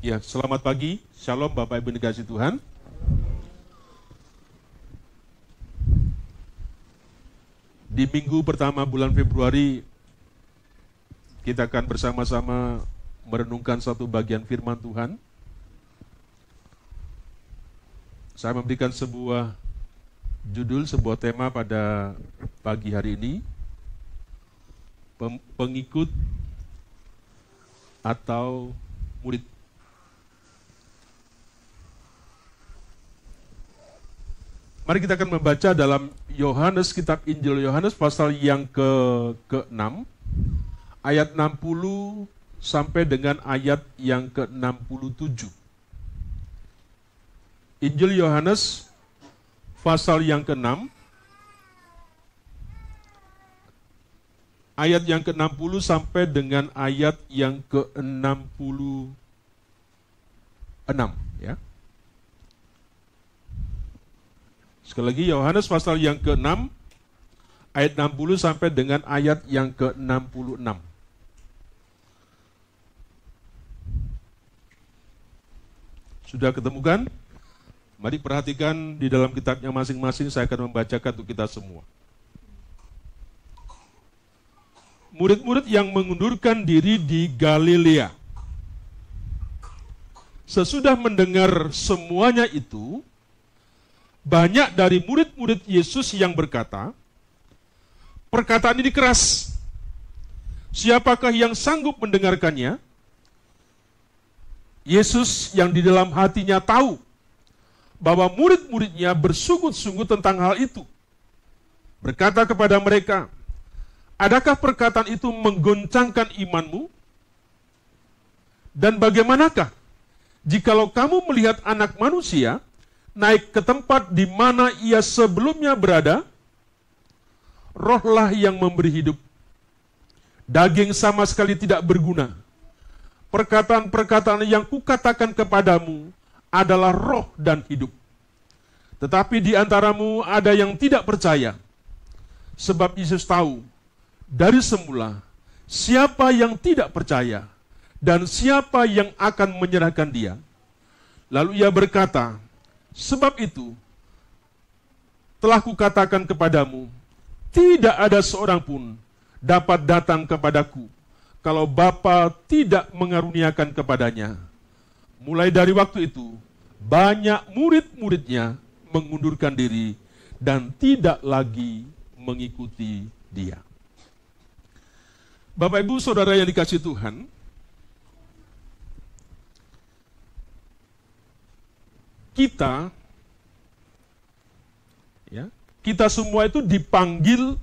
Ya, selamat pagi. Shalom Bapak Ibu dikasih Tuhan. Di minggu pertama bulan Februari, kita akan bersama-sama merenungkan satu bagian firman Tuhan. Saya memberikan sebuah judul, sebuah tema pada pagi hari ini. Pengikut atau murid. Mari kita akan membaca dalam Yohanes, kitab Injil Yohanes pasal yang ke-6, ayat 60 sampai dengan ayat yang ke-67. Injil Yohanes pasal yang ke-6, ayat yang ke-60 sampai dengan ayat yang ke-66, ya. Sekali lagi, Yohanes pasal yang ke-6, ayat 60 sampai dengan ayat yang ke-66. Sudah ketemukan? Mari perhatikan di dalam kitabnya masing-masing, saya akan membacakan untuk kita semua. Murid-murid yang mengundurkan diri di Galilea. Sesudah mendengar semuanya itu, banyak dari murid-murid Yesus yang berkata, perkataan ini keras. Siapakah yang sanggup mendengarkannya? Yesus yang di dalam hatinya tahu bahwa murid-muridnya bersungut-sungut tentang hal itu, berkata kepada mereka, adakah perkataan itu menggoncangkan imanmu? Dan bagaimanakah jikalau kamu melihat Anak Manusia naik ke tempat di mana ia sebelumnya berada? Rohlah yang memberi hidup. Daging sama sekali tidak berguna. Perkataan-perkataan yang kukatakan kepadamu adalah roh dan hidup. Tetapi di antaramu ada yang tidak percaya. Sebab Yesus tahu dari semula siapa yang tidak percaya dan siapa yang akan menyerahkan dia. Lalu ia berkata, sebab itu telah kukatakan kepadamu, tidak ada seorang pun dapat datang kepadaku kalau Bapa tidak mengaruniakan kepadanya. Mulai dari waktu itu, banyak murid-muridnya mengundurkan diri dan tidak lagi mengikuti dia. Bapak Ibu Saudara yang dikasihi Tuhan, kita semua itu dipanggil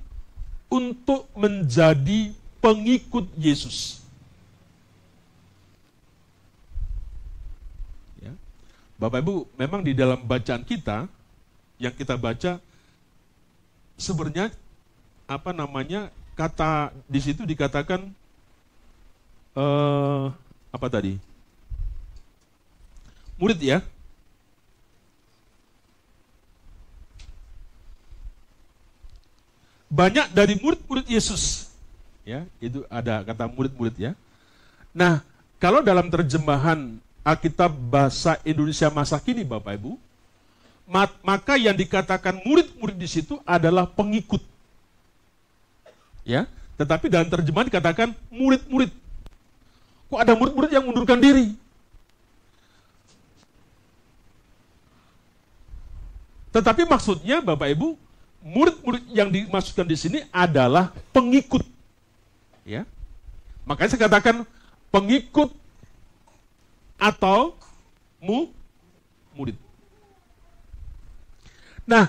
untuk menjadi pengikut Yesus. Ya. Bapak Ibu, memang di dalam bacaan kita, yang kita baca, sebenarnya kata di situ dikatakan apa tadi? Murid, ya. Banyak dari murid-murid Yesus, ya, itu ada kata murid-murid, ya. Nah, kalau dalam terjemahan Alkitab bahasa Indonesia masa kini, Bapak Ibu, maka yang dikatakan murid-murid di situ adalah pengikut, ya. Tetapi dalam terjemahan dikatakan murid-murid. Kok ada murid-murid yang mundurkan diri? Tetapi maksudnya, Bapak Ibu, murid-murid yang dimaksudkan di sini adalah pengikut, ya. Makanya saya katakan pengikut atau murid. Nah,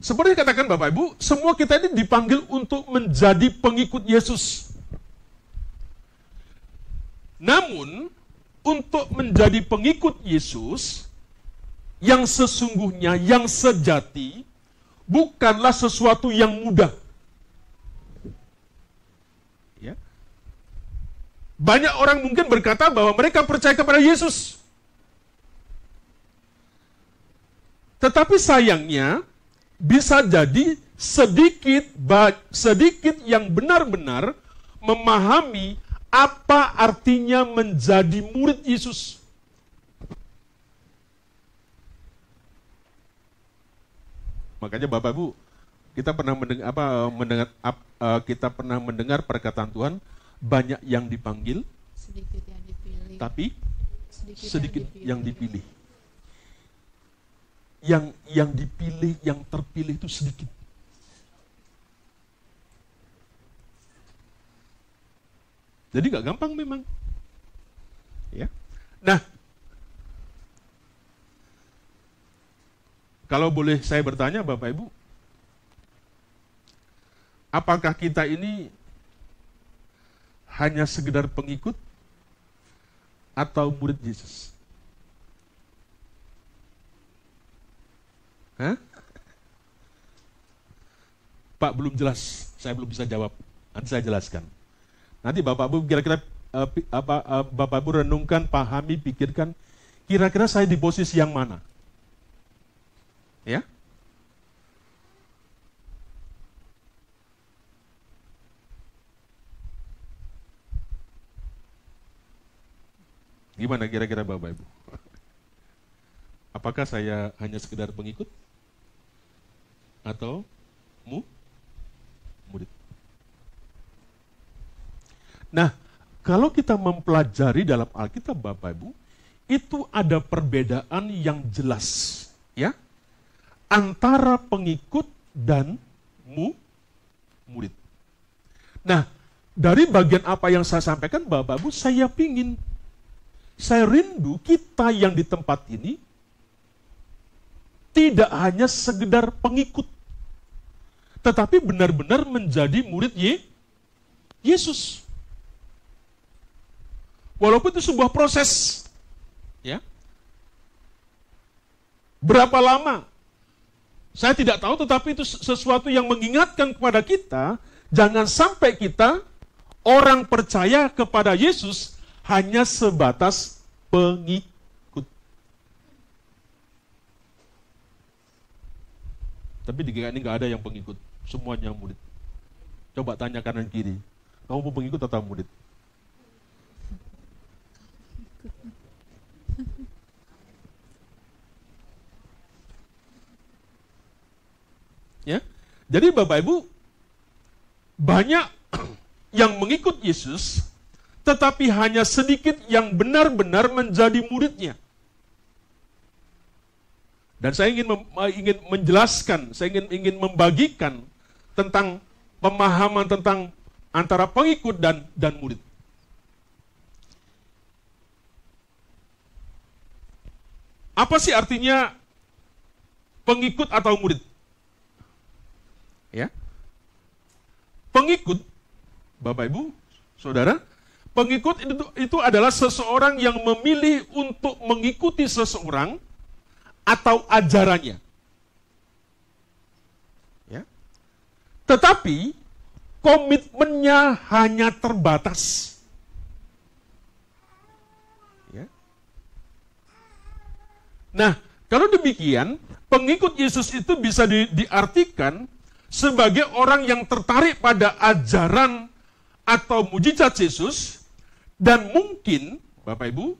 seperti dikatakan Bapak Ibu, semua kita ini dipanggil untuk menjadi pengikut Yesus. Namun, untuk menjadi pengikut Yesus yang sesungguhnya, yang sejati, bukanlah sesuatu yang mudah. Ya. Banyak orang mungkin berkata bahwa mereka percaya kepada Yesus. Tetapi sayangnya, bisa jadi sedikit yang benar-benar memahami apa artinya menjadi murid Yesus. Makanya Bapak Ibu, kita pernah mendengar perkataan Tuhan, banyak yang dipanggil, sedikit yang dipilih. tapi sedikit yang dipilih. Yang dipilih, yang terpilih itu sedikit. Jadi gak gampang memang. Ya. Nah, kalau boleh saya bertanya Bapak Ibu, apakah kita ini hanya sekedar pengikut atau murid Yesus? Hah? Pak, belum jelas, saya belum bisa jawab. Nanti saya jelaskan. Nanti Bapak Ibu kira-kira Bapak Ibu renungkan, pahami, pikirkan, kira-kira saya di posisi yang mana? Ya? Gimana kira-kira Bapak Ibu? Apakah saya hanya sekedar pengikut? Atau murid? Nah, kalau kita mempelajari dalam Alkitab Bapak Ibu, itu ada perbedaan yang jelas, ya, antara pengikut dan murid. Nah, dari bagian apa yang saya sampaikan Bapak Ibu, saya rindu kita yang di tempat ini tidak hanya sekedar pengikut, tetapi benar-benar menjadi murid Yesus. Walaupun itu sebuah proses, ya. Berapa lama? Saya tidak tahu, tetapi itu sesuatu yang mengingatkan kepada kita, jangan sampai kita, orang percaya kepada Yesus, hanya sebatas pengikut. Tapi di GKI ini nggak ada yang pengikut, semuanya murid. Coba tanya kanan kiri, kamu mau pengikut atau murid? Ya, jadi Bapak Ibu, banyak yang mengikut Yesus, tetapi hanya sedikit yang benar-benar menjadi muridnya. Dan saya ingin menjelaskan, saya ingin membagikan tentang pemahaman tentang antara pengikut dan murid. Apa sih artinya pengikut atau murid? Ya. Pengikut, Bapak Ibu, Saudara, pengikut itu adalah seseorang yang memilih untuk mengikuti seseorang atau ajarannya. Ya. Tetapi komitmennya hanya terbatas. Ya. Nah, kalau demikian, pengikut Yesus itu bisa diartikan sebagai orang yang tertarik pada ajaran atau mujizat Yesus dan mungkin, Bapak Ibu,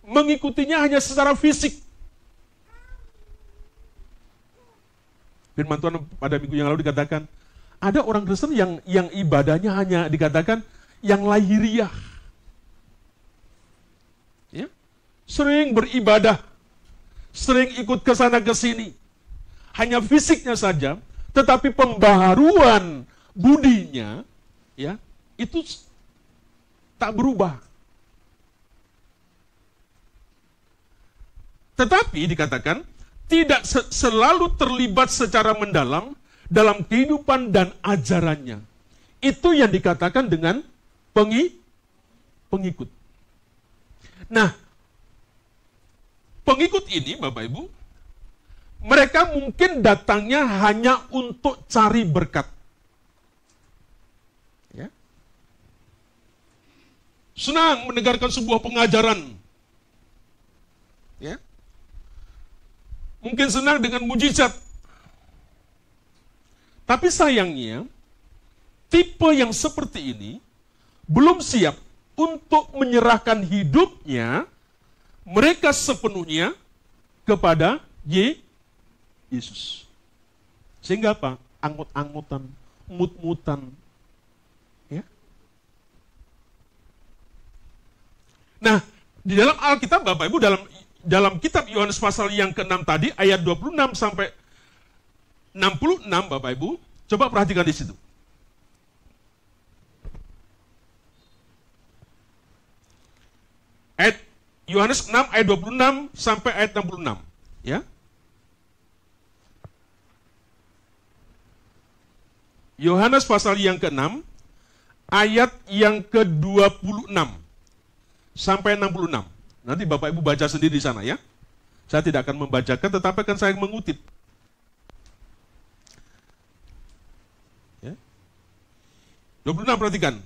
mengikutinya hanya secara fisik. Firman Tuhan pada minggu yang lalu dikatakan, ada orang Kristen yang ibadahnya hanya dikatakan yang lahiriah. Ya? Sering beribadah, sering ikut ke sana ke sini. Hanya fisiknya saja, tetapi pembaharuan budinya, ya, itu tak berubah. Tetapi dikatakan, tidak selalu terlibat secara mendalam dalam kehidupan dan ajarannya. Itu yang dikatakan dengan pengikut. Nah, pengikut ini, Bapak Ibu, mereka mungkin datangnya hanya untuk cari berkat. Ya. Senang mendengarkan sebuah pengajaran. Ya. Mungkin senang dengan mujizat. Tapi sayangnya, tipe yang seperti ini belum siap untuk menyerahkan hidupnya mereka sepenuhnya kepada Yesus. Sehingga apa? Anggut-anggutan, mut-mutan. Ya. Nah, di dalam Alkitab Bapak Ibu, dalam kitab Yohanes pasal yang ke-6 tadi, ayat 26 sampai 66 Bapak Ibu, coba perhatikan di situ. Ayat Yohanes 6 ayat 26 sampai ayat 66, ya. Yohanes pasal yang ke-6 ayat yang ke-26 sampai 66. Nanti Bapak Ibu baca sendiri di sana ya. Saya tidak akan membacakan, tetapi akan saya mengutip. Ya. 26 perhatikan.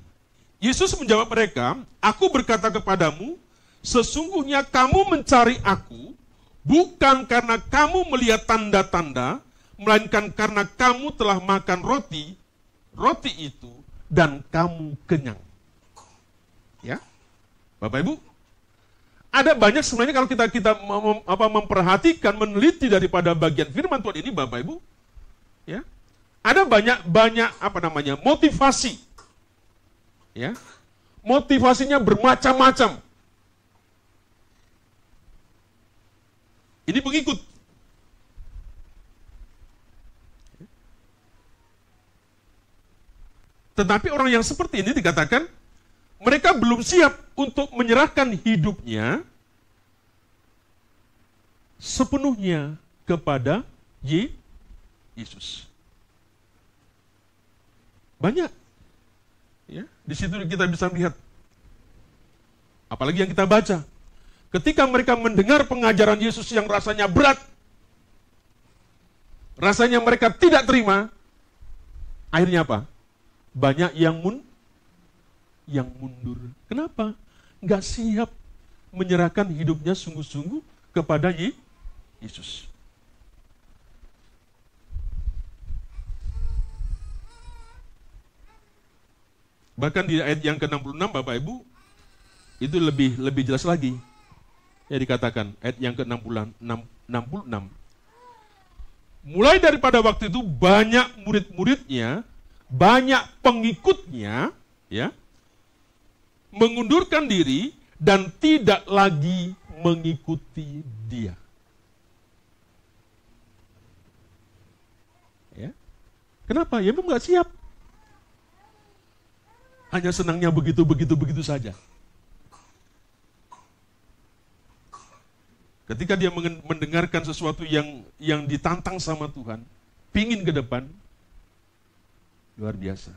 Yesus menjawab mereka, "Aku berkata kepadamu, sesungguhnya kamu mencari aku, bukan karena kamu melihat tanda-tanda, melainkan karena kamu telah makan roti itu, dan kamu kenyang." Ya, Bapak Ibu, ada banyak sebenarnya kalau kita memperhatikan, meneliti daripada bagian firman Tuhan ini, Bapak Ibu, ya, ada banyak motivasi, ya, motivasinya bermacam-macam. Ini pengikut. Tetapi orang yang seperti ini dikatakan, mereka belum siap untuk menyerahkan hidupnya sepenuhnya kepada Yesus. Banyak. Ya, di situ kita bisa lihat. Apalagi yang kita baca. Ketika mereka mendengar pengajaran Yesus yang rasanya berat, rasanya mereka tidak terima, akhirnya apa? Banyak yang mundur. Kenapa? Nggak siap menyerahkan hidupnya sungguh-sungguh kepada Yesus. Bahkan di ayat yang ke-66 Bapak Ibu, itu lebih jelas lagi. Ya, dikatakan ayat yang ke-66. Mulai daripada waktu itu banyak murid-muridnya, banyak pengikutnya, ya, mengundurkan diri dan tidak lagi mengikuti dia. Ya. Kenapa? Ya memang nggak siap. Hanya senangnya begitu saja. Ketika dia mendengarkan sesuatu yang ditantang sama Tuhan, pingin ke depan, luar biasa.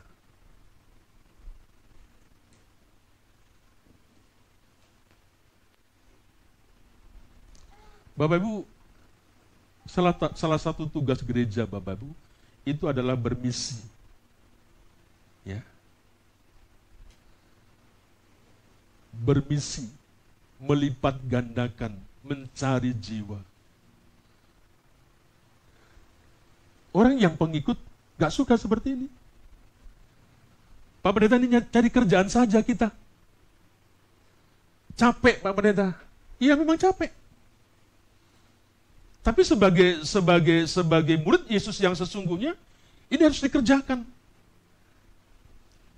Bapak Ibu, salah satu tugas gereja Bapak Ibu, itu adalah bermisi. Ya. Bermisi, melipat gandakan, mencari jiwa. Orang yang pengikut gak suka seperti ini. Pak Pendeta, ini cari kerjaan saja kita. Capek Pak Pendeta. Iya memang capek. Tapi sebagai murid Yesus yang sesungguhnya, ini harus dikerjakan.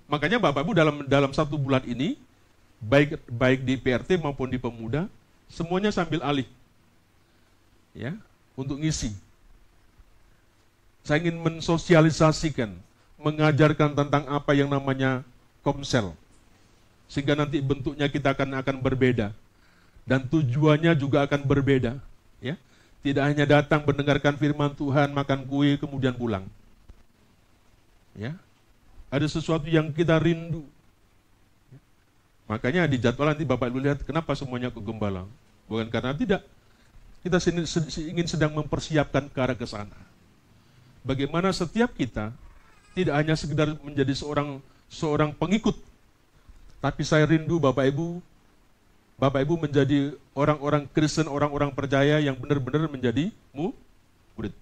Makanya Bapak Ibu dalam 1 bulan ini, baik di PRT maupun di Pemuda, semuanya sambil alih, ya, untuk ngisi. Saya ingin mensosialisasikan, mengajarkan tentang apa yang namanya komsel, sehingga nanti bentuknya kita akan berbeda, dan tujuannya juga akan berbeda. Ya, tidak hanya datang mendengarkan firman Tuhan, makan kue kemudian pulang. Ya, ada sesuatu yang kita rindu. Makanya di jadwal nanti Bapak Ibu lihat kenapa semuanya ke gembala. Bukan karena tidak. Kita ingin sedang mempersiapkan ke arah ke sana. Bagaimana setiap kita tidak hanya sekedar menjadi seorang pengikut. Tapi saya rindu Bapak Ibu menjadi orang-orang Kristen, orang-orang percaya yang benar-benar menjadi murid.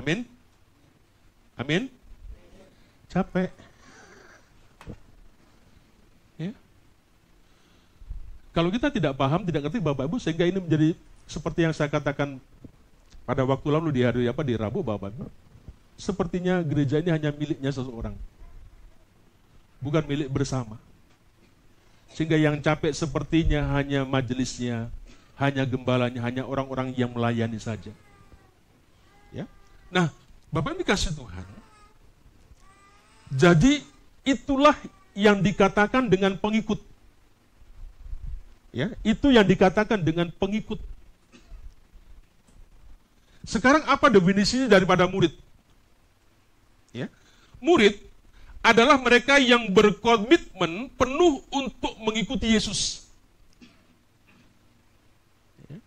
Amin? Amin? Capek. Kalau kita tidak paham, tidak ngerti Bapak Ibu, sehingga ini menjadi seperti yang saya katakan pada waktu lalu di hari di Rabu, Bapak Ibu, sepertinya gereja ini hanya miliknya seseorang, bukan milik bersama. Sehingga yang capek sepertinya hanya majelisnya, hanya gembalanya, hanya orang-orang yang melayani saja. Ya. Nah, Bapak Ibu dikasih Tuhan. Jadi itulah yang dikatakan dengan pengikut. Ya, itu yang dikatakan dengan pengikut. Sekarang apa definisinya daripada murid? Ya. Murid adalah mereka yang berkomitmen penuh untuk mengikuti Yesus. Ya.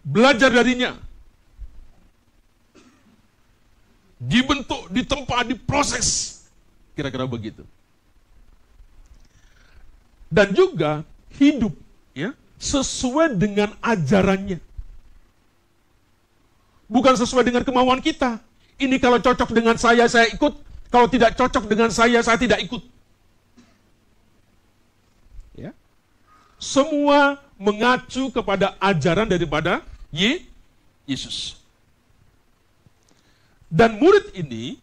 Belajar darinya. Dibentuk, ditempa, diproses. Kira-kira begitu. Dan juga hidup ya sesuai dengan ajarannya. Bukan sesuai dengan kemauan kita. Ini kalau cocok dengan saya ikut. Kalau tidak cocok dengan saya tidak ikut. Ya. Semua mengacu kepada ajaran daripada Yesus. Dan murid ini,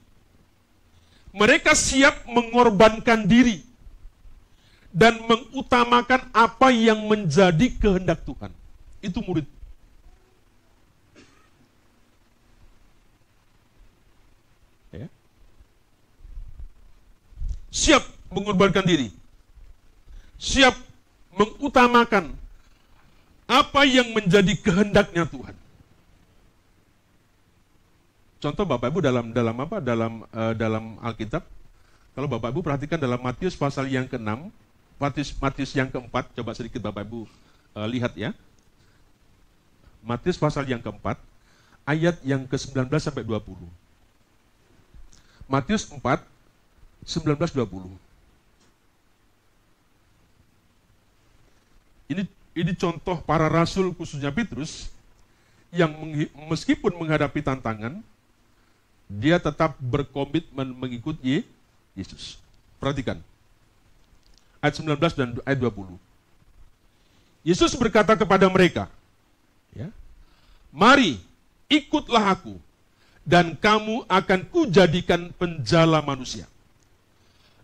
mereka siap mengorbankan diri dan mengutamakan apa yang menjadi kehendak Tuhan. Itu murid. Ya. Siap mengorbankan diri. Siap mengutamakan apa yang menjadi kehendaknya Tuhan. Contoh Bapak Ibu dalam Alkitab, kalau Bapak Ibu perhatikan dalam Matius pasal yang ke-6, Matius yang ke-4, coba sedikit Bapak Ibu lihat ya. Matius pasal yang ke-4, ayat yang ke-19 sampai 20. Matius 4, 19-20. Ini contoh para rasul khususnya Petrus yang meskipun menghadapi tantangan, dia tetap berkomitmen mengikuti Yesus. Perhatikan. Ayat 19 dan ayat 20. Yesus berkata kepada mereka, ya, mari ikutlah aku, dan kamu akan kujadikan penjala manusia.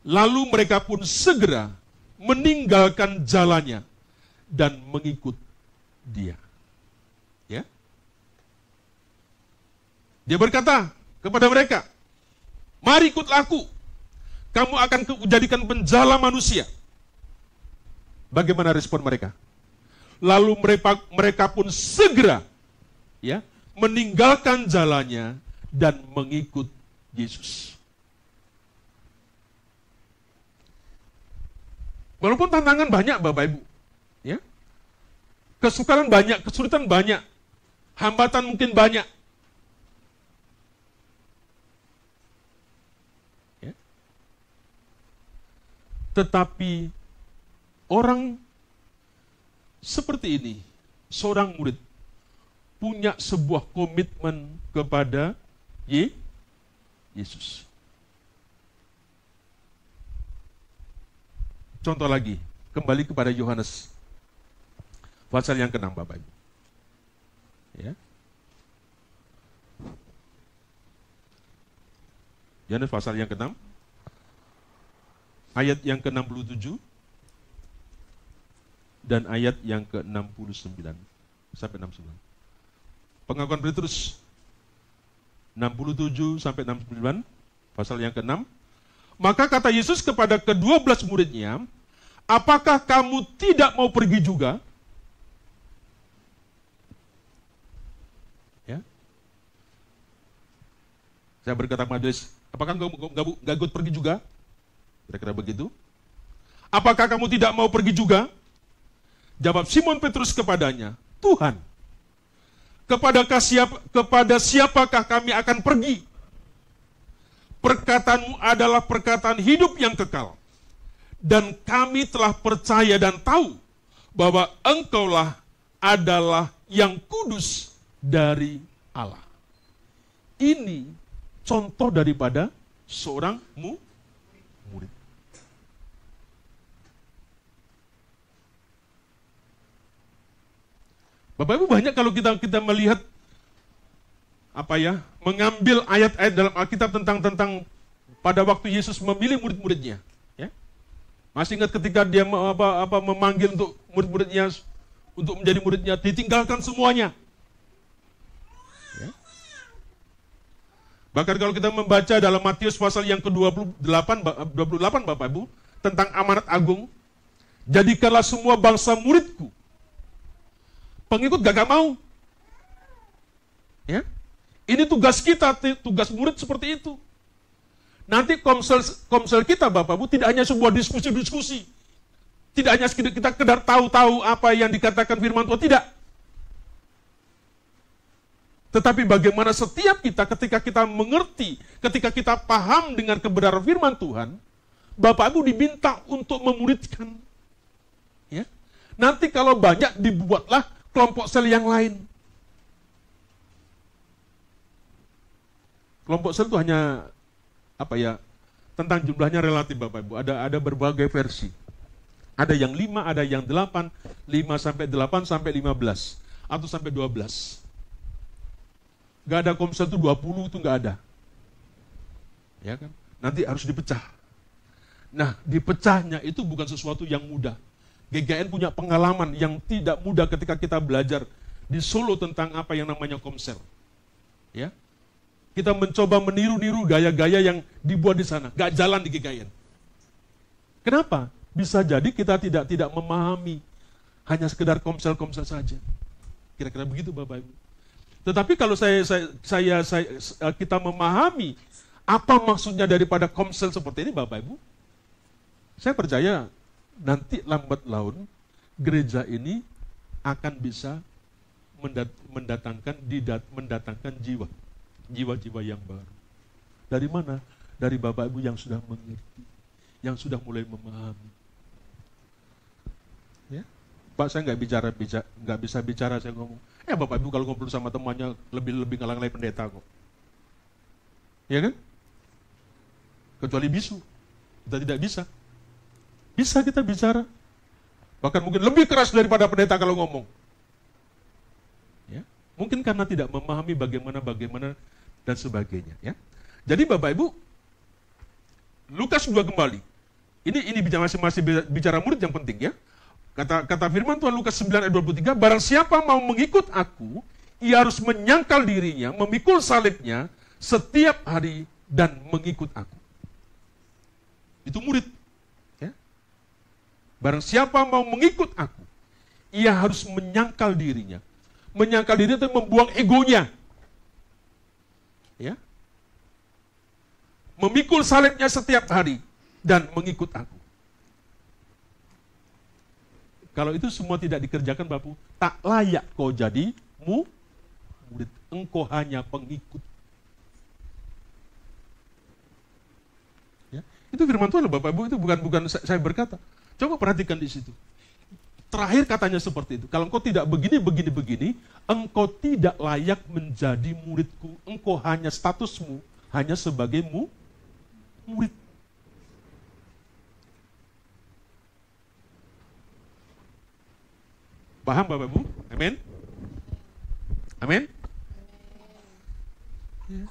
Lalu mereka pun segera meninggalkan jalannya dan mengikut dia. Ya. Dia berkata kepada mereka, mari ikutlah aku, kamu akan kujadikan penjala manusia. Bagaimana respon mereka? Lalu mereka pun segera ya meninggalkan jalannya dan mengikut Yesus. Walaupun tantangan banyak Bapak Ibu, ya, kesukaran banyak, kesulitan banyak, hambatan mungkin banyak. Ya. Tetapi orang seperti ini, seorang murid, punya sebuah komitmen kepada Yesus. Contoh lagi, kembali kepada Yohanes pasal yang ke-6 Bapak Ibu. Ya. Yohanes pasal yang ke-6 ayat yang ke-67 dan ayat yang ke-69 sampai 69. Pengakuan Petrus 67 sampai 69, pasal yang ke-6. Maka kata Yesus kepada ke-12 muridnya, apakah kamu tidak mau pergi juga? Ya. Saya berkata majelis, apakah nggak ikut pergi juga? Kira-kira begitu. Apakah kamu tidak mau pergi juga? Jawab Simon Petrus kepadanya, Tuhan, kepada siapakah kami akan pergi? Perkataanmu adalah perkataan hidup yang kekal. Dan kami telah percaya dan tahu bahwa Engkaulah adalah yang kudus dari Allah. Ini contoh daripada seorang murid. Bapak Ibu, banyak kalau kita melihat mengambil ayat-ayat dalam Alkitab tentang pada waktu Yesus memilih murid-muridnya. Ya. Masih ingat ketika dia memanggil untuk murid-muridnya untuk menjadi muridnya, ditinggalkan semuanya. Ya. Bahkan kalau kita membaca dalam Matius pasal yang ke-28 Bapak Ibu, tentang amanat agung, jadikanlah semua bangsa muridku. Pengikut gak mau. Ya. Ini tugas kita, tugas murid seperti itu. Nanti komsel kita Bapak Ibu tidak hanya sebuah diskusi-diskusi. Tidak hanya kita sekedar tahu-tahu apa yang dikatakan firman Tuhan, tidak. Tetapi bagaimana setiap kita ketika kita mengerti, ketika kita paham dengan kebenaran firman Tuhan, Bapak Ibu diminta untuk memuridkan. Ya. Nanti kalau banyak dibuatlah kelompok sel yang lain. Kelompok sel itu hanya tentang jumlahnya relatif Bapak Ibu. Ada berbagai versi. Ada yang 5, ada yang 8, 5 sampai 8 sampai 15 atau sampai 12. Gak ada komsel itu 20 itu gak ada. Ya kan? Nanti harus dipecah. Nah, dipecahnya itu bukan sesuatu yang mudah. GKN punya pengalaman yang tidak mudah ketika kita belajar di Solo tentang apa yang namanya komsel. Ya. Kita mencoba meniru-niru gaya-gaya yang dibuat di sana. Gak jalan di GKN. Kenapa? Bisa jadi kita tidak memahami. Hanya sekedar komsel-komsel saja. Kira-kira begitu Bapak Ibu. Tetapi kalau kita memahami apa maksudnya daripada komsel seperti ini Bapak Ibu, saya percaya nanti lambat laun gereja ini akan bisa mendatangkan jiwa-jiwa yang baru. Dari mana? Dari Bapak Ibu yang sudah mengerti, yang sudah mulai memahami. Ya, Pak, saya nggak bisa bicara, saya ngomong. Bapak Ibu kalau ngobrol sama temannya lebih ngalang-ngalai pendeta kok. Ya kan? Kecuali bisu, kita tidak bisa. Bisa kita bicara. Bahkan mungkin lebih keras daripada pendeta kalau ngomong. Ya. Mungkin karena tidak memahami bagaimana dan sebagainya. Ya. Jadi Bapak Ibu, Lukas 2 kembali. Ini masih bicara murid yang penting ya. Kata firman Tuhan Lukas 9 ayat 23, barang siapa mau mengikut aku, ia harus menyangkal dirinya, memikul salibnya setiap hari dan mengikut aku. Itu murid. Barang siapa mau mengikut aku, ia harus menyangkal dirinya. Menyangkal dirinya itu membuang egonya. Ya. Memikul salibnya setiap hari dan mengikut aku. Kalau itu semua tidak dikerjakan Bapak, tak layak kau jadi murid. Engkau hanya pengikut. Ya. Itu firman Tuhan Bapak Ibu, itu bukan saya berkata. Coba perhatikan di situ. Terakhir katanya seperti itu. Kalau engkau tidak begini, engkau tidak layak menjadi muridku. Engkau hanya statusmu, hanya sebagai murid. Paham Bapak Ibu? Amin? Amin? Ya.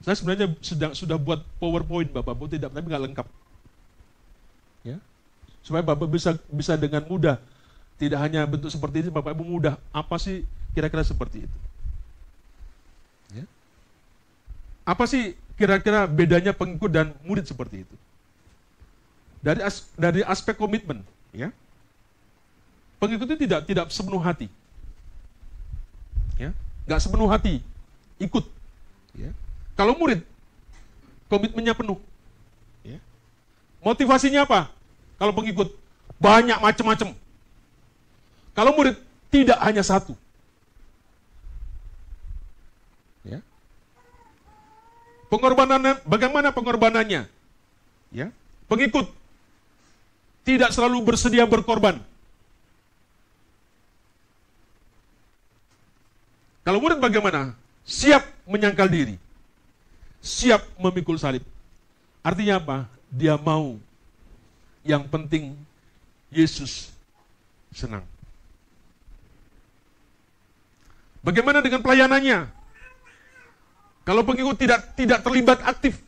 Saya sebenarnya sudah buat PowerPoint Bapak Ibu, tapi nggak lengkap. Ya. Supaya Bapak bisa dengan mudah, tidak hanya bentuk seperti ini, Bapak Ibu mudah, apa sih kira-kira seperti itu? Ya. Apa sih kira-kira bedanya pengikut dan murid seperti itu? Dari aspek komitmen, ya. Pengikut itu tidak sepenuh hati, ya, nggak sepenuh hati ikut. Ya. Kalau murid, komitmennya penuh. Ya. Motivasinya apa? Kalau pengikut, banyak macam-macam. Kalau murid, tidak hanya satu. Ya. Pengorbanannya, bagaimana pengorbanannya? Ya. Pengikut, tidak selalu bersedia berkorban. Kalau murid bagaimana? Siap menyangkal diri. Siap memikul salib. Artinya apa? Dia mau. Yang penting Yesus senang. Bagaimana dengan pelayanannya? Kalau pengikut tidak terlibat aktif,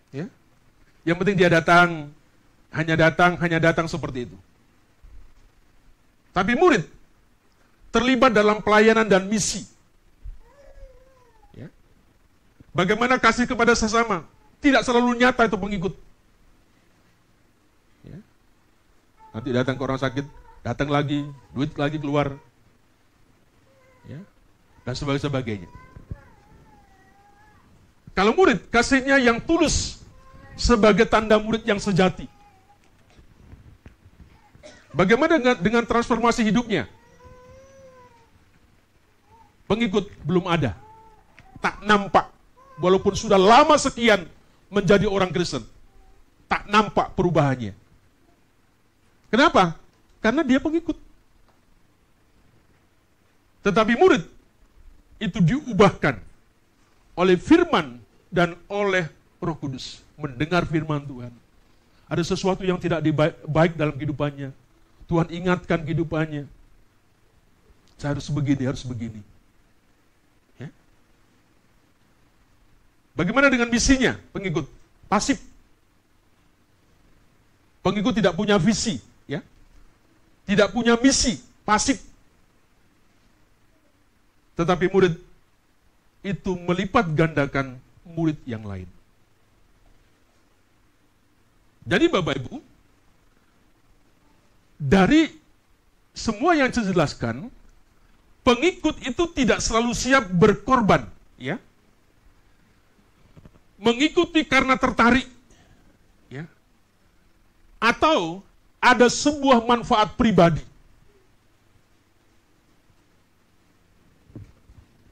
ya, yang penting dia hanya datang seperti itu. Tapi murid terlibat dalam pelayanan dan misi. Ya. Bagaimana kasih kepada sesama? Tidak selalu nyata itu pengikut. Ya. Nanti datang ke orang sakit, datang lagi, duit lagi keluar. Ya. Dan sebagainya. Kalau murid, kasihnya yang tulus sebagai tanda murid yang sejati. Bagaimana dengan transformasi hidupnya? Pengikut belum ada. Tak nampak. Walaupun sudah lama sekian menjadi orang Kristen. Tak nampak perubahannya. Kenapa? Karena dia pengikut. Tetapi murid itu diubahkan oleh firman dan oleh Roh Kudus. Mendengar firman Tuhan. Ada sesuatu yang tidak baik dalam kehidupannya. Tuhan ingatkan kehidupannya. Saya harus begini. Ya. Bagaimana dengan misinya? Pengikut pasif. Pengikut tidak punya visi. Ya. Tidak punya misi. Pasif. Tetapi murid itu melipat gandakan murid yang lain. Jadi Bapak Ibu, dari semua yang saya jelaskan, pengikut itu tidak selalu siap berkorban, ya. Mengikuti karena tertarik, ya. Atau ada sebuah manfaat pribadi.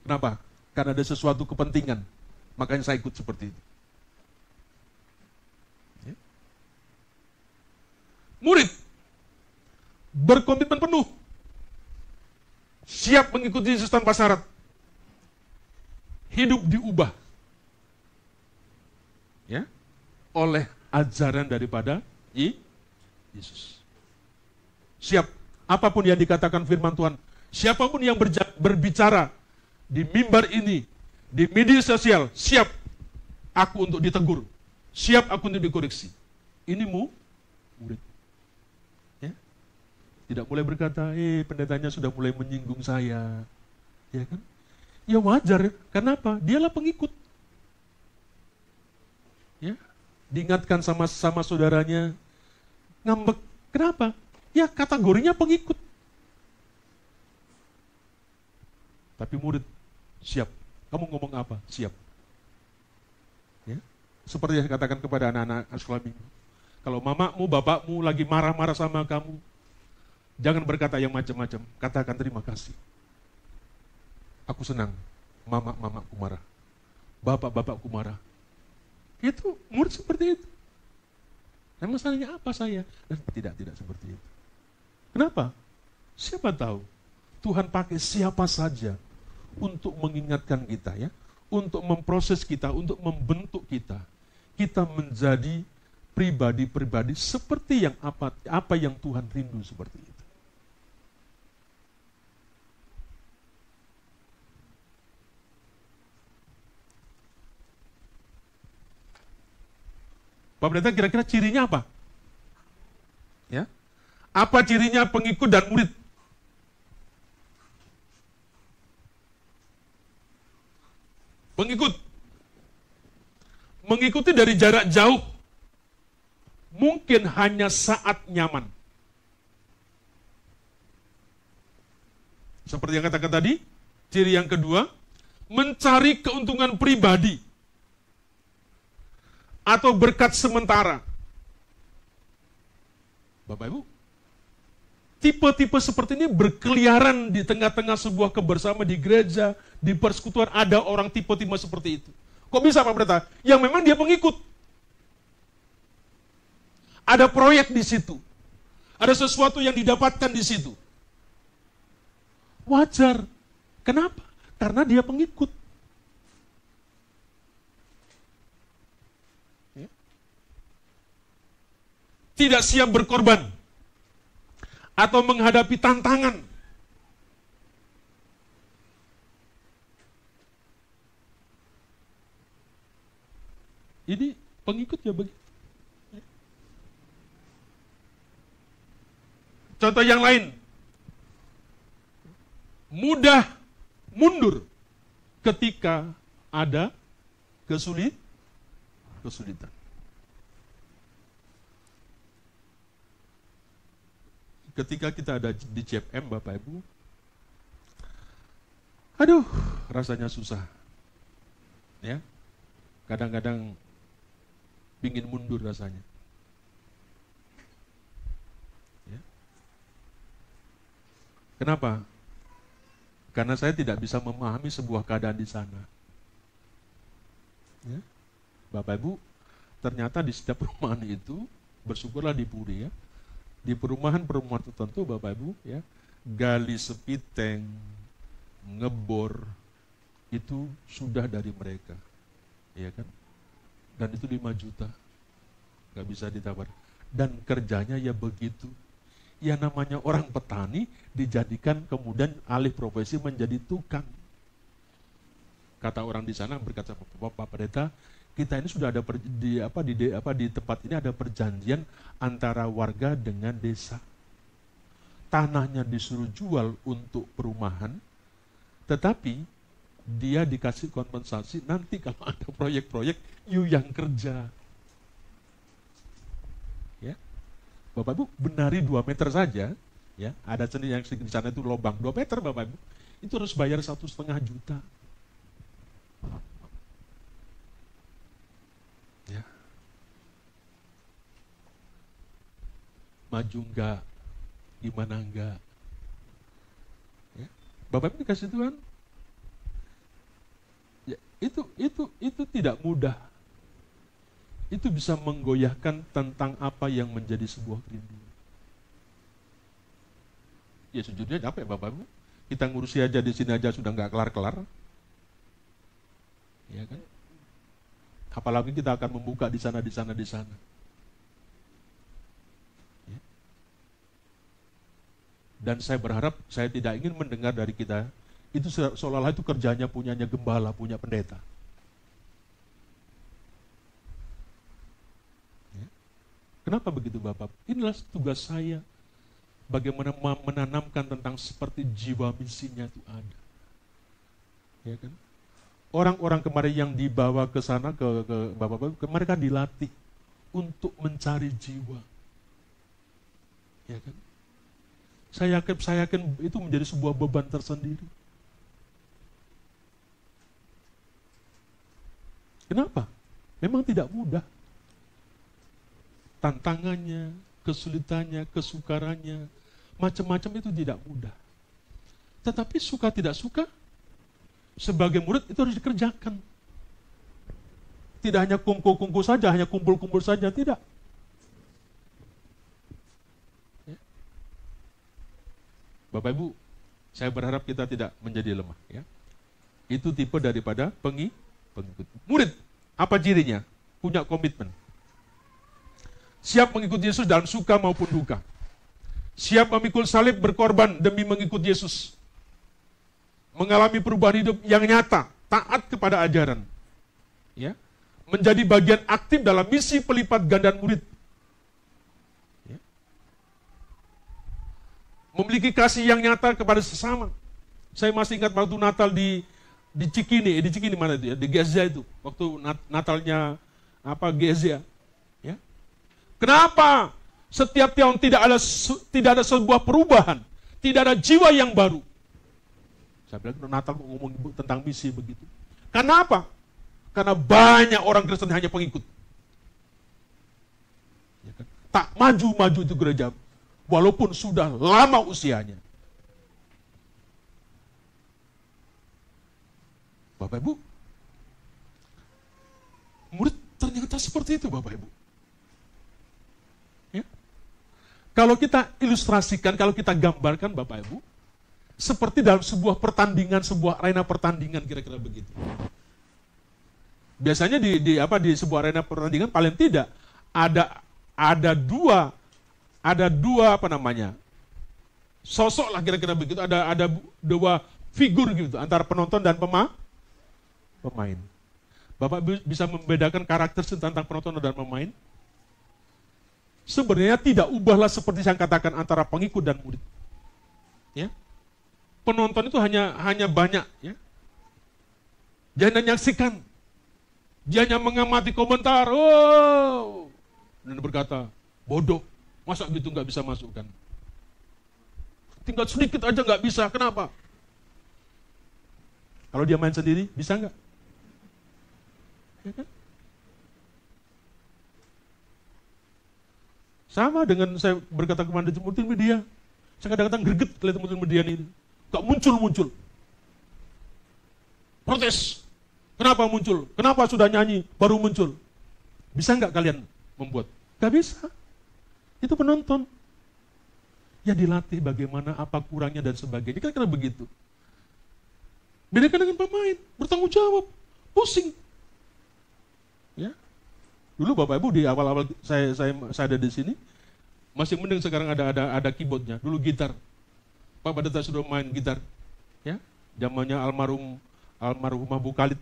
Kenapa? Karena ada sesuatu kepentingan, makanya saya ikut seperti itu. Ya. Murid berkomitmen penuh, siap mengikuti Yesus tanpa syarat, hidup diubah, ya, oleh ajaran daripada Yesus. Siap, apapun yang dikatakan firman Tuhan, siapapun yang berbicara di mimbar ini, di media sosial, siap aku untuk ditegur, siap aku untuk dikoreksi. Ini murid. Tidak boleh berkata, pendetanya sudah mulai menyinggung saya. Ya kan? Ya wajar, kenapa? Dialah pengikut. Ya, diingatkan sama saudaranya, ngambek. Kenapa? Ya kategorinya pengikut. Tapi murid, siap. Kamu ngomong apa? Siap. Ya? Seperti yang saya katakan kepada anak-anak sekolah minggu. Kalau mamamu, bapakmu lagi marah-marah sama kamu, jangan berkata yang macam-macam. Katakan terima kasih. Aku senang. Mamaku marah. Bapak-bapakku marah. Itu murid seperti itu. Nah, masalahnya apa saya? Dan tidak seperti itu. Kenapa? Siapa tahu Tuhan pakai siapa saja untuk mengingatkan kita, ya, untuk memproses kita, untuk membentuk kita. Kita menjadi pribadi-pribadi seperti yang apa yang Tuhan rindu seperti itu. Pak Pendeta, kira-kira cirinya apa? Ya, apa cirinya pengikut dan murid? Pengikut mengikuti dari jarak jauh, mungkin hanya saat nyaman. Seperti yang katakan tadi, ciri yang kedua, mencari keuntungan pribadi atau berkat sementara. Bapak Ibu, tipe-tipe seperti ini berkeliaran di tengah-tengah sebuah kebersamaan di gereja, di persekutuan, ada orang tipe-tipe seperti itu. Kok bisa Pak Pendeta? Yang memang dia pengikut. Ada proyek di situ. Ada sesuatu yang didapatkan di situ. Wajar. Kenapa? Karena dia pengikut. Tidak siap berkorban atau menghadapi tantangan. Pengikut ya begitu. Contoh yang lain, mudah mundur ketika ada kesulitan. Ketika kita ada di CFM, Bapak Ibu, aduh, rasanya susah. Ya, kadang-kadang pingin mundur rasanya. Ya. Kenapa? Karena saya tidak bisa memahami sebuah keadaan di sana. Ya. Bapak Ibu, ternyata di setiap perumahan itu, bersyukurlah di Puri ya, di perumahan-perumahan tertentu Bapak Ibu ya, gali sepiteng, ngebor, itu sudah dari mereka. Ya kan? Dan itu 5 juta. Gak bisa ditawar. Dan kerjanya ya begitu. Ya namanya orang petani dijadikan kemudian alih profesi menjadi tukang. Kata orang di sana berkata, Pak Pendeta, kita ini sudah ada di tempat ini ada perjanjian antara warga dengan desa. Tanahnya disuruh jual untuk perumahan, tetapi dia dikasih kompensasi nanti kalau ada proyek-proyek, you yang kerja. Ya. Bapak Ibu, benari 2 meter saja, ya, ada seni yang di sana itu lubang 2 meter Bapak Ibu, itu harus bayar 1,5 juta. Ya. Maju enggak, gimana enggak? Ya. Bapak Ibu dikasih Tuhan, ya, itu tidak mudah. Itu bisa menggoyahkan tentang apa yang menjadi sebuah kerinduan. Ya sejujurnya capek Bapak Ibu. Kita ngurusi aja di sini aja sudah nggak kelar-kelar. Ya kan? Apalagi kita akan membuka di sana. Ya. Dan saya berharap, saya tidak ingin mendengar dari kita, itu seolah-olah itu kerjanya punyanya gembala, punya pendeta. Ya. Kenapa begitu Bapak? Inilah tugas saya. Bagaimana menanamkan tentang seperti jiwa misinya itu ada. Ya kan? Orang-orang kemarin yang dibawa ke sana, ke Bapak-Bapak, mereka dilatih untuk mencari jiwa. Ya kan? Saya yakin itu menjadi sebuah beban tersendiri. Kenapa? Memang tidak mudah. Tantangannya, kesulitannya, kesukarannya, macam-macam itu tidak mudah. Tetapi suka tidak suka, sebagai murid itu harus dikerjakan. Tidak hanya kungku-kungku saja, hanya kumpul-kumpul saja, tidak. Ya. Bapak Ibu, saya berharap kita tidak menjadi lemah. Ya. Itu tipe daripada pengikut. Murid, apa cirinya? Punya komitmen. Siap mengikuti Yesus dalam suka maupun duka. Siap memikul salib berkorban demi mengikut Yesus. Mengalami perubahan hidup yang nyata, taat kepada ajaran. Ya. Menjadi bagian aktif dalam misi pelipat gandaan murid. Ya. Memiliki kasih yang nyata kepada sesama. Saya masih ingat waktu Natal di Cikini mana itu ya, di Gezia itu. Waktu Natalnya Gezia. Ya. Kenapa setiap tahun tidak ada sebuah perubahan, tidak ada jiwa yang baru? Saya bilang Natal ngomong tentang misi begitu. Karena apa? Karena banyak orang Kristen hanya pengikut. Ya kan? Tak maju-maju itu gereja, walaupun sudah lama usianya. Bapak Ibu, murid ternyata seperti itu Bapak Ibu. Ya? Kalau kita ilustrasikan, kalau kita gambarkan Bapak Ibu, seperti dalam sebuah pertandingan, sebuah arena pertandingan kira-kira begitu. Biasanya di sebuah arena pertandingan paling tidak ada dua sosok lah kira-kira begitu, ada dua figur gitu antara penonton dan pemain. Bapak bisa membedakan karakter tentang penonton dan pemain? Sebenarnya tidak ubahlah seperti saya katakan antara pengikut dan murid. Ya. Penonton itu hanya banyak, ya. Dia hanya menyaksikan. Dia hanya mengamati komentar. Oh, dan berkata, bodoh, masa gitu nggak bisa masukkan? Tinggal sedikit aja nggak bisa, kenapa? Kalau dia main sendiri, bisa nggak? Ya kan? Sama dengan saya berkata kepada multimedia, saya kadang-kadang greget lihat multimedia ini, gak muncul-muncul. Protes, kenapa muncul? Kenapa sudah nyanyi baru muncul? Bisa nggak kalian membuat? Gak bisa. Itu penonton. Ya dilatih bagaimana, apa kurangnya dan sebagainya. Kira-kira begitu. Bedakan dengan pemain, bertanggung jawab, pusing. Ya. Dulu Bapak Ibu di awal-awal saya ada di sini, masih mending sekarang ada keyboardnya. Dulu gitar. Pak Pendeta sudah main gitar. Ya. Zamannya almarhumah Bu Khalid.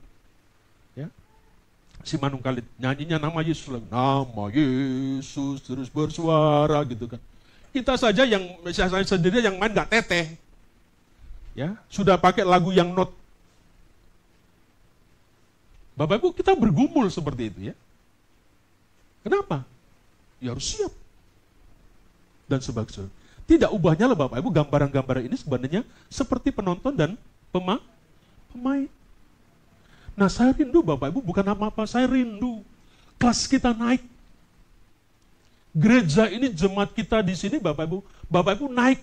Ya. Si Manung Khalid, nyanyinya nama Yesus lagi. Nama Yesus terus bersuara gitu kan. Kita saja saya sendiri yang main nggak teteh. Ya, sudah pakai lagu yang not. Bapak Ibu, kita bergumul seperti itu ya. Kenapa? Ya harus siap. Dan sebagainya. Tidak ubahnya lah Bapak Ibu, gambaran-gambaran ini sebenarnya seperti penonton dan pemain. Nah saya rindu Bapak Ibu, bukan apa-apa, saya rindu kelas kita naik. Gereja ini, jemaat kita di sini Bapak Ibu naik.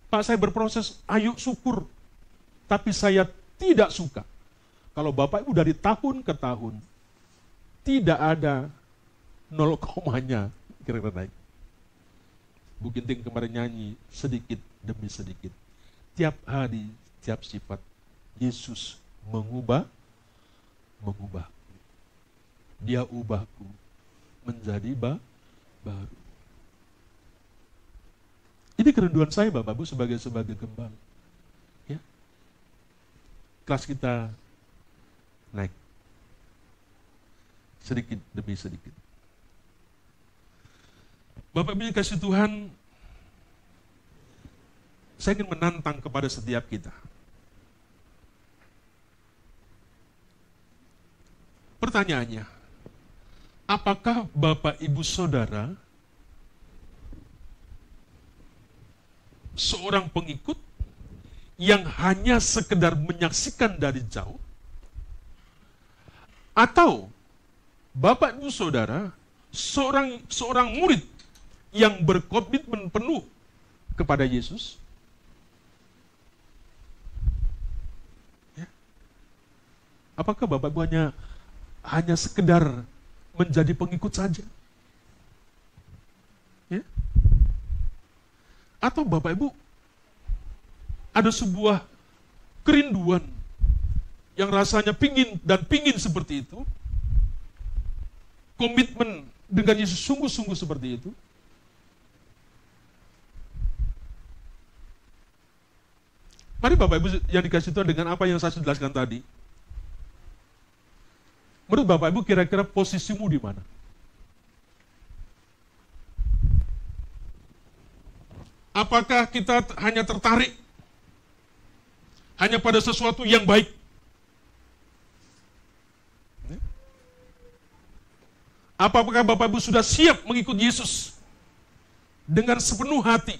Pak saya berproses, ayo syukur. Tapi saya tidak suka. Kalau Bapak Ibu dari tahun ke tahun, tidak ada 0 komanya kira-kira naik. Bu Ginting kemarin nyanyi sedikit demi sedikit. Tiap hari, tiap sifat, Yesus mengubah. Dia ubahku menjadi baru. Ini kerinduan saya Bapak Ibu sebagai gembala. Ya. Kelas kita naik. Sedikit demi sedikit. Bapak Ibu kasih Tuhan, saya ingin menantang kepada setiap kita. Pertanyaannya, apakah Bapak Ibu Saudara seorang pengikut yang hanya sekedar menyaksikan dari jauh? Atau Bapak Ibu Saudara seorang murid yang berkomitmen penuh kepada Yesus? Ya. Apakah Bapak Ibu hanya sekedar menjadi pengikut saja? Ya? Atau Bapak Ibu ada sebuah kerinduan yang rasanya pingin seperti itu, komitmen dengan Yesus sungguh-sungguh seperti itu? Mari Bapak Ibu yang dikasih Tuhan, dengan apa yang saya jelaskan tadi, menurut Bapak Ibu kira-kira posisimu di mana? Apakah kita hanya tertarik hanya pada sesuatu yang baik? Apakah Bapak Ibu sudah siap mengikut Yesus dengan sepenuh hati?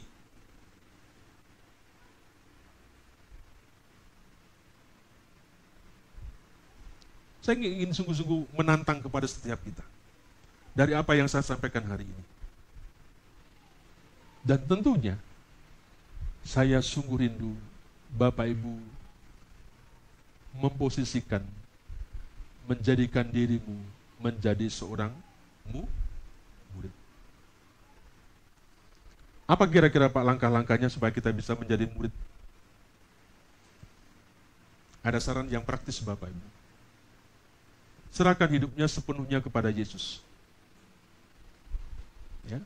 Saya ingin sungguh-sungguh menantang kepada setiap kita dari apa yang saya sampaikan hari ini. Dan tentunya saya sungguh rindu Bapak Ibu memposisikan, menjadikan dirimu menjadi seorang murid. Apa kira-kira Pak langkah-langkahnya supaya kita bisa menjadi murid? Ada saran yang praktis Bapak Ibu. Serahkan hidupnya sepenuhnya kepada Yesus. Ya.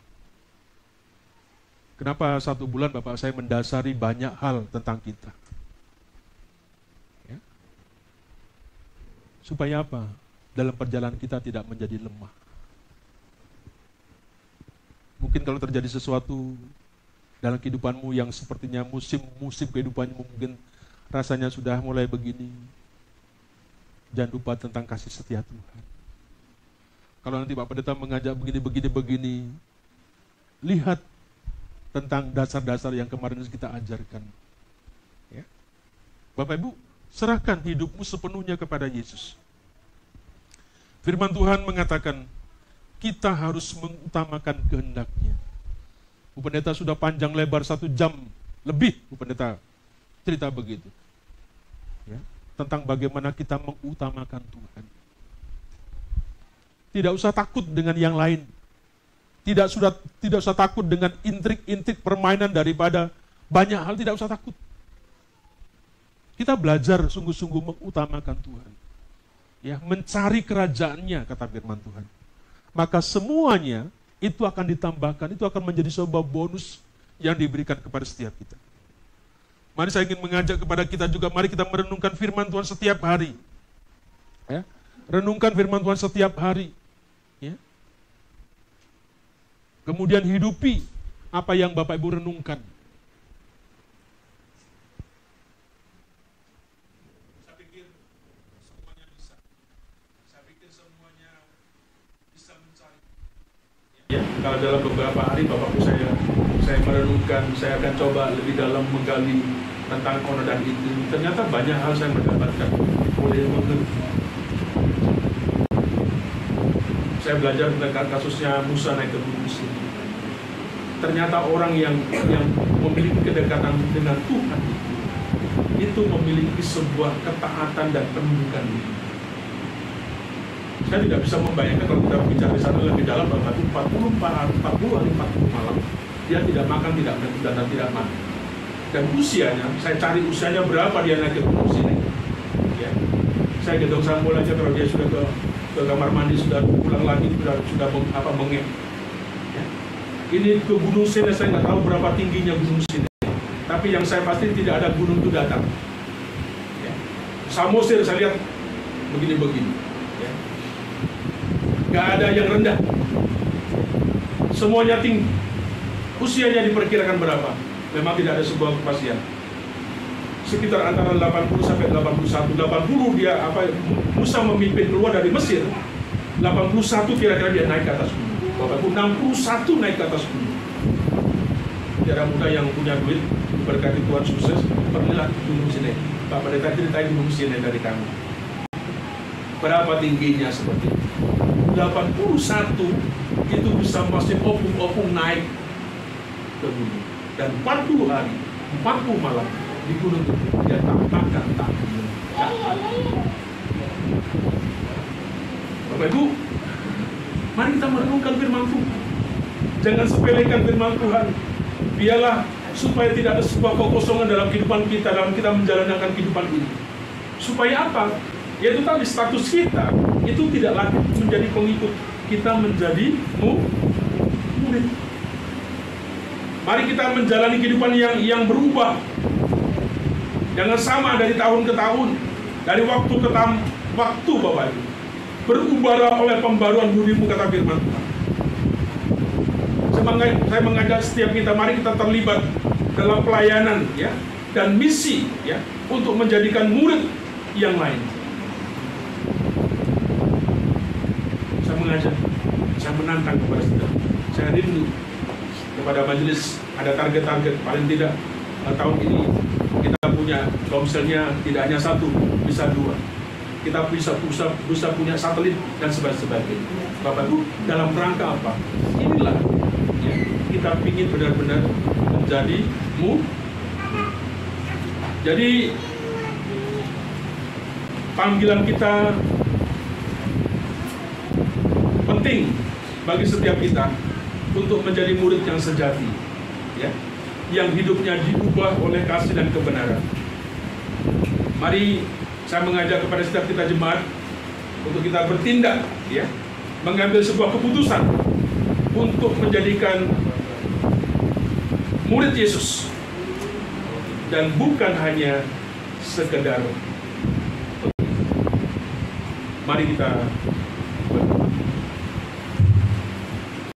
Kenapa 1 bulan Bapak saya mendasari banyak hal tentang kita? Ya. Supaya apa? Dalam perjalanan kita tidak menjadi lemah. Mungkin kalau terjadi sesuatu dalam kehidupanmu yang sepertinya musim kehidupanmu mungkin rasanya sudah mulai begini, jangan lupa tentang kasih setia Tuhan. Kalau nanti Pak Pendeta mengajak begini, lihat tentang dasar-dasar yang kemarin kita ajarkan. Ya. Bapak Ibu, serahkan hidupmu sepenuhnya kepada Yesus. Firman Tuhan mengatakan, kita harus mengutamakan kehendak-Nya. Bu Pendeta sudah panjang lebar 1 jam lebih, Bu Pendeta cerita begitu. Ya, tentang bagaimana kita mengutamakan Tuhan. Tidak usah takut dengan yang lain. Tidak usah takut dengan intrik-intrik permainan daripada banyak hal, tidak usah takut. Kita belajar sungguh-sungguh mengutamakan Tuhan. Ya, mencari kerajaannya, kata firman Tuhan. Maka semuanya itu akan ditambahkan, itu akan menjadi sebuah bonus yang diberikan kepada setiap kita. Mari saya ingin mengajak kepada kita juga, mari kita merenungkan firman Tuhan setiap hari. Ya, renungkan firman Tuhan setiap hari. Ya. Kemudian hidupi apa yang Bapak Ibu renungkan. Saya pikir semuanya bisa. Saya pikir semuanya bisa mencari. Ya, kalau dalam beberapa hari Bapak Ibu saya merenungkan, saya akan coba lebih dalam menggali tentang ono dan itu. Ternyata banyak hal saya mendapatkan mulai mengerti. Saya belajar tentang kasusnya Musa naik ke gunung Sinai. Ternyata orang yang memiliki kedekatan dengan Tuhan itu memiliki sebuah ketaatan dan penundukan diri. Saya tidak bisa membayangkan kalau kita bicara di sana lebih dalam, bahwa 40 malam dia tidak makan, tidak minum, dan tidak mandi. Dan usianya, saya cari usianya berapa dia naik ke gunung Sinai. Ya. Saya gendong Samuel aja kalau dia sudah ke kamar mandi, sudah pulang lagi, sudah bengek. Ya. Ini ke gunung Sinai, saya nggak tahu berapa tingginya gunung Sinai. Tapi yang saya pasti tidak ada gunung itu datang. Ya. Samosir saya lihat begini-begini. Ya. Nggak ada yang rendah. Semuanya tinggi. Usianya diperkirakan berapa? Memang tidak ada sebuah kepastian. Sekitar antara 80 sampai 81. 80 dia Musa memimpin keluar dari Mesir. 81 kira-kira dia naik ke atas gunung. Bapak Ibu, 61 naik ke atas gunung. Tiada muda yang punya duit, berkati Tuhan sukses, pergilah gunung Sinai. Pak Pendeta ceritain gunung Sinai dari kami. Berapa tingginya seperti itu? 81 itu bisa masih opung-opung naik ke gunung. Dan 40 hari, 40 malam di gunung itu dia tampakkan takdirnya. Bapak Ibu, mari kita merenungkan firman Tuhan. Jangan sepelekan firman Tuhan. Biarlah supaya tidak ada sebuah kekosongan dalam kehidupan kita, dalam kita menjalankan kehidupan ini. Supaya apa? Yaitu tadi status kita itu tidak lagi menjadi pengikut, kita menjadi murid. Mari kita menjalani kehidupan yang berubah. Jangan sama dari tahun ke tahun, dari waktu ke waktu, Bapak Ibu. Berubahlah oleh pembaruan budimu, kata firman Tuhan. Saya mengajak setiap kita, mari kita terlibat dalam pelayanan, ya, dan misi, ya, untuk menjadikan murid yang lain. Saya mengajak, saya menantang kepada kita. Saya rindu kepada majelis ada target-target, paling tidak tahun ini kita punya komselnya tidak hanya 1, bisa 2. Kita bisa punya satelit dan sebagainya. Bapak Ibu, dalam rangka apa? Inilah ya, kita ingin benar-benar menjadi Jadi panggilan kita penting bagi setiap kita untuk menjadi murid yang sejati, ya, yang hidupnya diubah oleh kasih dan kebenaran. Mari saya mengajak kepada setiap kita jemaat untuk kita bertindak, ya, mengambil sebuah keputusan untuk menjadikan murid Yesus dan bukan hanya sekedar. Mari kita berdoa.